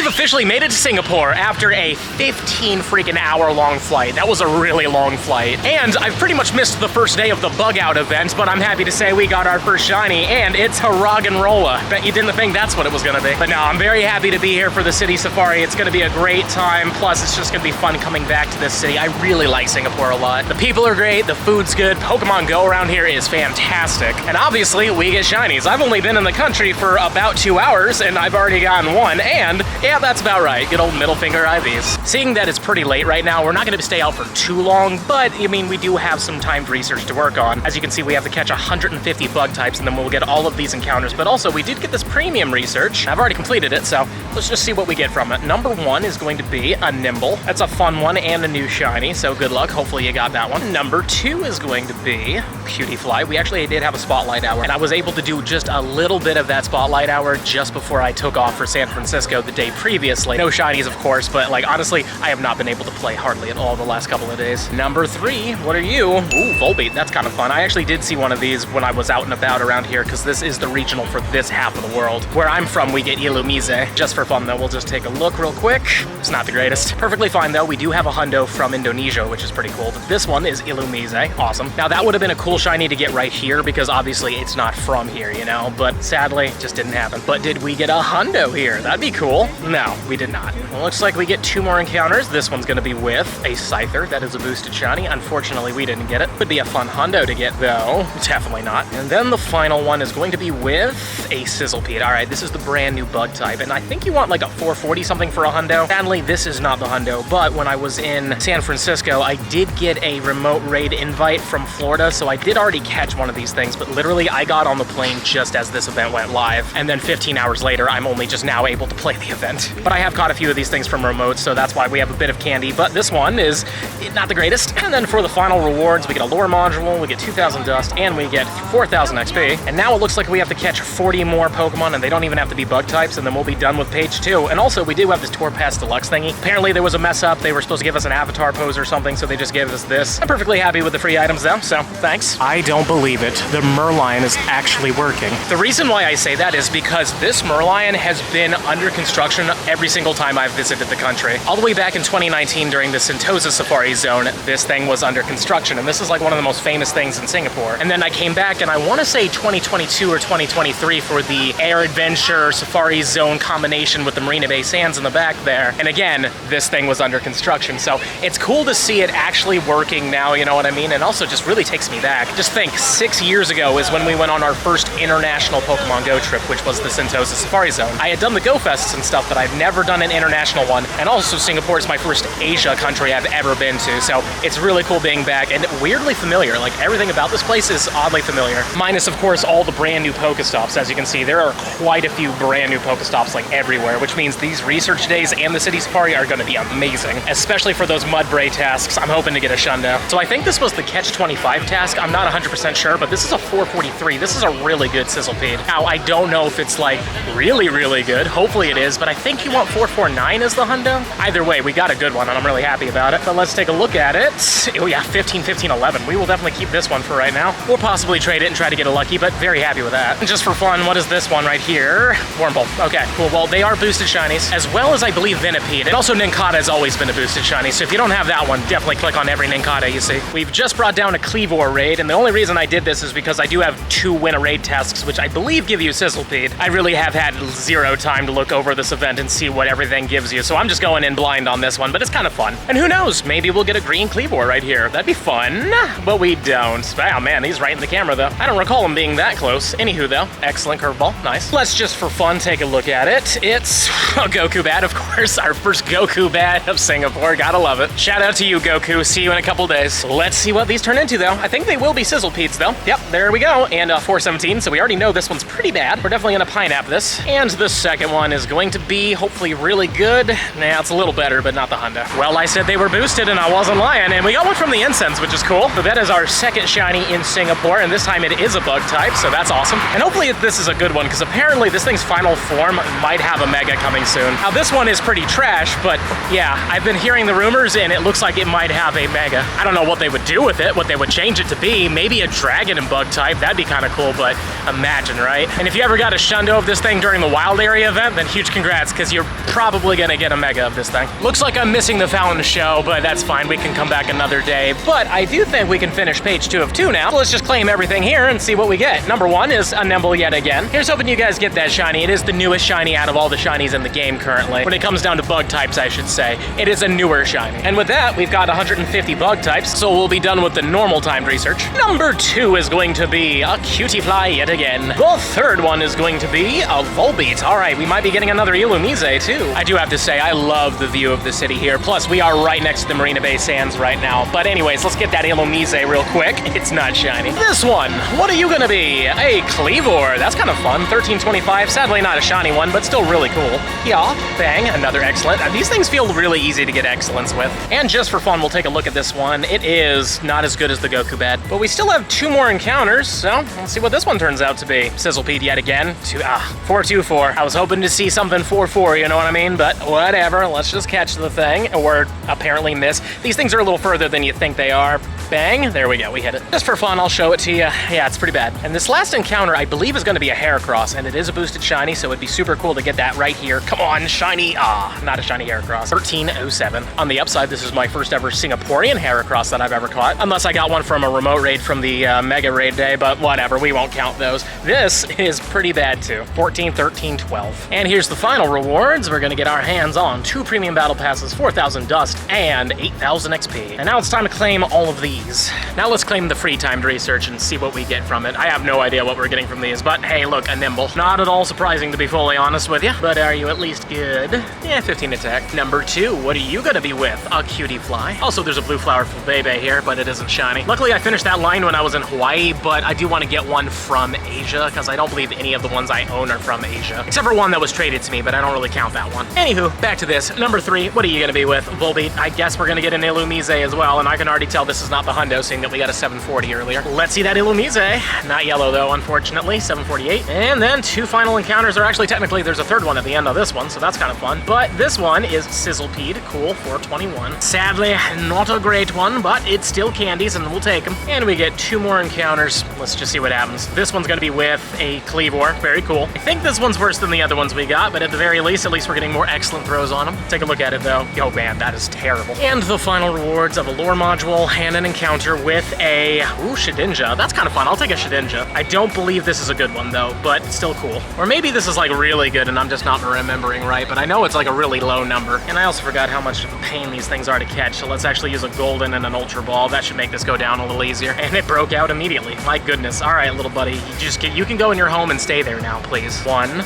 we've officially made it to Singapore after a 15 freaking hour long flight. That was a really long flight. And I've pretty much missed the first day of the bug out event, but I'm happy to say we got our first shiny, and it's Haragganrola. Bet you didn't think that's what it was gonna be. But no, I'm very happy to be here for the city safari. It's gonna be a great time. Plus, it's just gonna be fun coming back to this city. I really like Singapore a lot. The people are great, the food's good, Pokemon Go around here is fantastic. And obviously, we get shinies. I've only been in the country for about 2 hours, and I've already gotten one, and yeah, that's about right. Good old middle finger IVs. Seeing that it's pretty late right now, we're not gonna stay out for too long, but I mean, we do have some timed research to work on. As you can see, we have to catch 150 bug types, and then we'll get all of these encounters. But also, we did get this premium research. I've already completed it, so let's just see what we get from it. Number 1 is going to be a Nimble. That's a fun one and a new shiny, so good luck. Hopefully you got that one. Number 2 is going to be Cutifly. We actually did have a spotlight hour, and I was able to do just a little bit of that spotlight hour just before I took off for San Francisco the day previously. No shinies, of course, but like honestly, I have not been able to play hardly at all the last couple of days. Number 3, what are you? Ooh, Volbeat, that's kind of fun. I actually did see one of these when I was out and about around here, because this is the regional for this half of the world. Where I'm from, we get Illumise. Just for fun though, we'll just take a look real quick. It's not the greatest. Perfectly fine though, we do have a hundo from Indonesia, which is pretty cool, but this one is Illumise. Awesome. Now that would have been a cool shiny to get right here, because obviously it's not from here, you know, but sadly, it just didn't happen. But did we get a hundo here? That'd be cool. No, we did not. Well, looks like we get 2 more encounters. This one's gonna be with a Scyther. That is a boosted shiny. Unfortunately, we didn't get it. Would be a fun hundo to get though. Definitely not. And then the final one is going to be with a Sizzlepede. All right, this is the brand new bug type, and I think you want like a 440 something for a hundo. Sadly, this is not the hundo, but when I was in San Francisco, I did get a remote raid invite from Florida, so I did already catch one of these things, but literally I got on the plane just as this event went live, and then 15 hours later, I'm only just now able to play the event. But I have caught a few of these things from remotes, so that's why we have a bit of candy, but this one is not the greatest. And then for the final rewards, we get a lore module, we get 2,000 dust, and we get 4,000 XP. And now it looks like we have to catch 40 more Pokemon, and they don't even have to be bug types, and then we'll be done with page 2. And also, we do have this Tour Pass Deluxe thingy. Apparently, there was a mess up. They were supposed to give us an avatar pose or something, so they just gave us this. I'm perfectly happy with the free items though, so thanks. I don't believe it. The Merlion is actually working. The reason why I say that is because this Merlion has been under construction every single time I've visited the country. All the way back in 2019 during the Sentosa Safari Zone, this thing was under construction, and this is like one of the most famous things in Singapore. And then I came back, and I want to say 2022 or 2023 for the Air Adventure Safari Zone combination with the Marina Bay Sands in the back there. And again, this thing was under construction. So it's cool to see it actually working now, you know what I mean? And also just really takes me back. Just think, 6 years ago is when we went on our first international Pokemon Go trip, which was the Sentosa Safari Zone. I had done the Go Fests and stuff, but I've never done an international one. And also Singapore is my first Asia country I've ever been to. So it's really cool being back and weirdly familiar. Like everything about this place is oddly familiar. Minus of course all the brand new Pokestops. As you can see, there are quite a few brand new Pokestops like everywhere, which means these research days and the city safari are gonna be amazing. Especially for those Mudbray tasks, I'm hoping to get a Shundo. So I think this was the Catch 25 task. I'm not 100% sure, but this is a 443. This is a really good Sizzlepede. Now, I don't know if it's like really, really good. Hopefully it is, but I think you want 449 as the hundo. Either way, we got a good one and I'm really happy about it. But let's take a look at it. Oh yeah, 15, 15, 11. We will definitely keep this one for right now. We'll possibly trade it and try to get a lucky, but very happy with that. And just for fun, what is this one right here? Wurmple. Okay, cool. Well, they are boosted shinies, as well as I believe Venipede. And also Nincada has always been a boosted shiny, so if you don't have that one, definitely click on every Nincada you see. We've just brought down a Cleavor raid, and the only reason I did this is because I do have 2 win a raid tasks, which I believe give you Sizzlepede. I really have had 0 time to look over this event and see what everything gives you, so I'm just going in blind on this one, but it's kind of fun. And who knows, maybe we'll get a green Cleavor right here. That'd be fun, but we don't. Oh man, he's right in the camera though. I don't recall him being that close. Anywho though, excellent curveball, nice. Let's just for fun take a look at it. It's a Goku bat, of course, our first Goku bat of Singapore, gotta love it. Shout out to you, Goku, see you in a couple days. Let's see what these turn into though. I think they will be Sizzlepedes though. Yep, there we go, and 417, so we already know this one's pretty bad. We're definitely gonna pineapple this. And the second one is going to be hopefully really good. Nah, it's a little better, but not the Honda. Well, I said they were boosted and I wasn't lying, and we got one from the Incense, which is cool. So that is our second shiny in Singapore, and this time it is a bug type, so that's awesome. And hopefully this is a good one, because apparently this thing's final form might have a Mega coming soon. Now this one is pretty trash, but yeah, I've been hearing the rumors and it looks like it might have a Mega. I don't know what they would do with it, what they would change it to be. Maybe a Dragon and bug type, that'd be kind of cool, but imagine, right? And if you ever got a Shundo of this thing during the Wild Area event, then huge congrats, because you're probably gonna get a mega of this thing. Looks like I'm missing the fountain show, but that's fine. We can come back another day. But I do think we can finish page 2 of 2 now. So let's just claim everything here and see what we get. Number 1 is a Nimble yet again. Here's hoping you guys get that shiny. It is the newest shiny out of all the shinies in the game currently. When it comes down to bug types, I should say. It is a newer shiny. And with that, we've got 150 bug types, so we'll be done with the normal timed research. Number 2 is going to be a Cutie Fly yet again. The third one is going to be a Volbeat. All right, we might be getting another Illumise too. I do have to say, I love the view of the city here. Plus, we are right next to the Marina Bay Sands right now. But anyways, let's get that Illumise real quick. It's not shiny. This one, what are you gonna be? A Cleavor. That's kind of fun. 1325. Sadly, not a shiny one, but still really cool. Yeah, bang, another excellent. These things feel really easy to get excellence with. And just for fun, we'll take a look at this one. It is not as good as the Goku bed, but we still have 2 more encounters, so let's see what this one turns out to be. Sizzlepede yet again. 424. I was hoping to see something 4-4, you know what I mean? But whatever, let's just catch the thing, or apparently miss. These things are a little further than you think they are. Bang, there we go, we hit it. Just for fun, I'll show it to you. Yeah, it's pretty bad. And this last encounter, I believe, is gonna be a Heracross, and it is a boosted shiny, so it'd be super cool to get that right here. Come on, shiny, not a shiny Heracross. 1307. On the upside, this is my first ever Singaporean Heracross that I've ever caught, unless I got one from a remote raid from the Mega Raid day, but whatever, we won't count those. This is pretty bad too. 14, 13, 12. And here's the final rewards. We're gonna get our hands on 2 premium battle passes, 4,000 dust, and 8,000 XP. And now it's time to claim all of these. Now let's claim the free timed research and see what we get from it. I have no idea what we're getting from these, but hey, look, a Nimble. Not at all surprising, to be fully honest with you, but are you at least good? Yeah, 15 attack. Number 2, what are you gonna be with? A Cutie Fly. Also, there's a blue flower for Bebe here, but it isn't shiny. Luckily, I finished that line when I was in Hawaii, but I do want to get one from Asia, because I don't believe any of the ones I own are from Asia. Except for one that was traded to me, but I don't really count that one. Anywho, back to this. Number 3, what are you gonna be with? Volbeat. I guess we're gonna get an Illumise as well, and I can already tell this is not the hundo, seeing that we got a 740 earlier. Let's see that Illumise. Not yellow though, unfortunately. 748. And then 2 final encounters, or actually technically there's a 3rd one at the end of this one, so that's kind of fun. But this one is Sizzlepede. Cool, 421. Sadly, not a great one, but it's still candies and we'll take them. And we get 2 more encounters. Let's just see what happens. This one's gonna be with a Cleavor. Very cool. I think this one's worse than the other ones we got, but at the very least, at least we're getting more excellent throws on them. Take a look at it though. Oh man, that is terrible. And the final rewards of a lore module and an encounter with a Shedinja. That's kind of fun. I'll take a Shedinja. I don't believe this is a good one though, but still cool. Or maybe this is like really good and I'm just not remembering right, but I know it's like a really low number. And I also forgot how much of a pain these things are to catch, so let's actually use a golden and an ultra ball. That should make this go down a little easier. And it broke out immediately. My goodness. All right, little buddy, you can go in your home and stay there now, please. 1,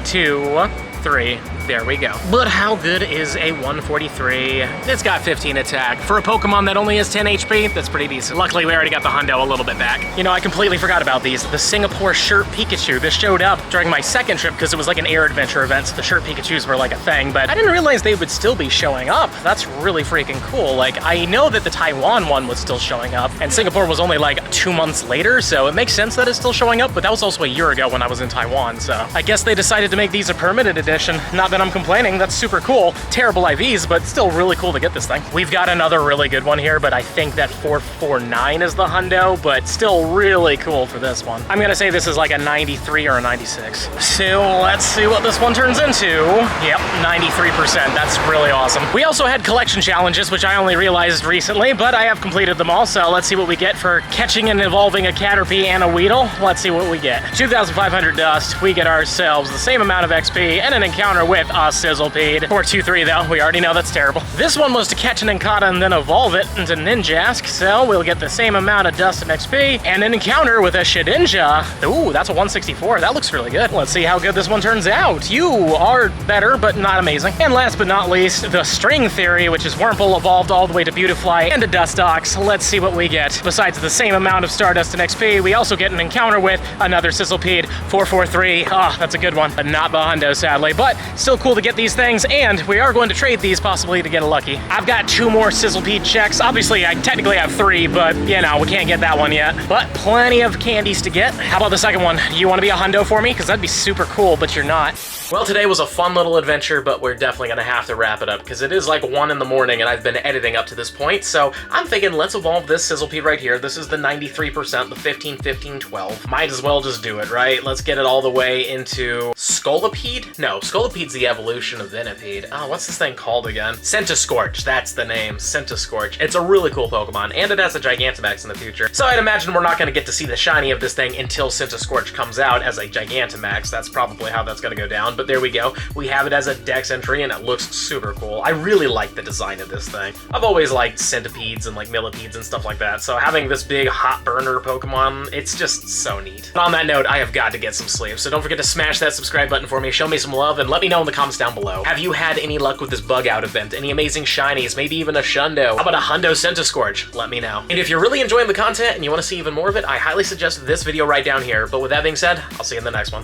2, 3. There we go. But how good is a 143? It's got 15 attack. For a Pokemon that only has 10 HP, that's pretty decent. Luckily, we already got the hundo a little bit back. You know, I completely forgot about these. The Singapore Shirt Pikachu. This showed up during my 2nd trip because it was like an air adventure event, so the Shirt Pikachus were like a thing, but I didn't realize they would still be showing up. That's really freaking cool. Like, I know that the Taiwan one was still showing up, and Singapore was only like 2 months later, so it makes sense that it's still showing up, but that was also a year ago when I was in Taiwan, so I guess they decided to make these a permanent edition. Not that I'm complaining, that's super cool. Terrible IVs, but still really cool to get this thing. We've got another really good one here, but I think that 449 is the hundo, but still really cool for this one. I'm gonna say this is like a 93 or a 96. So let's see what this one turns into. Yep, 93%, that's really awesome. We also had collection challenges, which I only realized recently, but I have completed them all, so let's see what we get for catching and evolving a Caterpie and a Weedle. Let's see what we get. 2,500 dust, we get ourselves the same amount of XP and an encounter with a Sizzlepede. 423 though, we already know that's terrible. This one was to catch an Encata and then evolve it into Ninjask, so we'll get the same amount of dust and XP and an encounter with a Shedinja. Ooh, that's a 164, that looks really good. Let's see how good this one turns out. You are better, but not amazing. And last but not least, the String Theory, which is Wurmple evolved all the way to Beautifly and a Dustox. Let's see what we get. Besides the same amount of Stardust and XP, we also get an encounter with another Sizzlepede. 443, that's a good one, but not the hundo sadly, but still cool to get these things, and we are going to trade these possibly to get a lucky. I've got 2 more Sizzlepede checks. Obviously, I technically have 3, but you know, we can't get that one yet. But plenty of candies to get. How about the second one? Do you want to be a hundo for me? Because that'd be super cool, but you're not. Well, today was a fun little adventure, but we're definitely gonna have to wrap it up because it is like 1 in the morning and I've been editing up to this point. So I'm thinking let's evolve this Sizzlepede right here. This is the 93%, the 15, 15, 12. Might as well just do it, right? Let's get it all the way into Scolipede? No, Scolipede's the evolution of Venipede. Oh, what's this thing called again? Centiskorch, that's the name, Centiskorch. It's a really cool Pokemon, and it has a Gigantamax in the future. So I'd imagine we're not gonna get to see the shiny of this thing until Centiskorch comes out as a Gigantamax. That's probably how that's gonna go down, but there we go. We have it as a Dex entry, and it looks super cool. I really like the design of this thing. I've always liked centipedes and like millipedes and stuff like that, so having this big hot burner Pokemon, it's just so neat. But on that note, I have got to get some sleep, so don't forget to smash that subscribe button for me, show me some love, and let me know in the comments down below. Have you had any luck with this bug out event? Any amazing shinies? Maybe even a Shundo? How about a Hundo Centiskorch? Let me know. And if you're really enjoying the content and you want to see even more of it, I highly suggest this video right down here. But with that being said, I'll see you in the next one.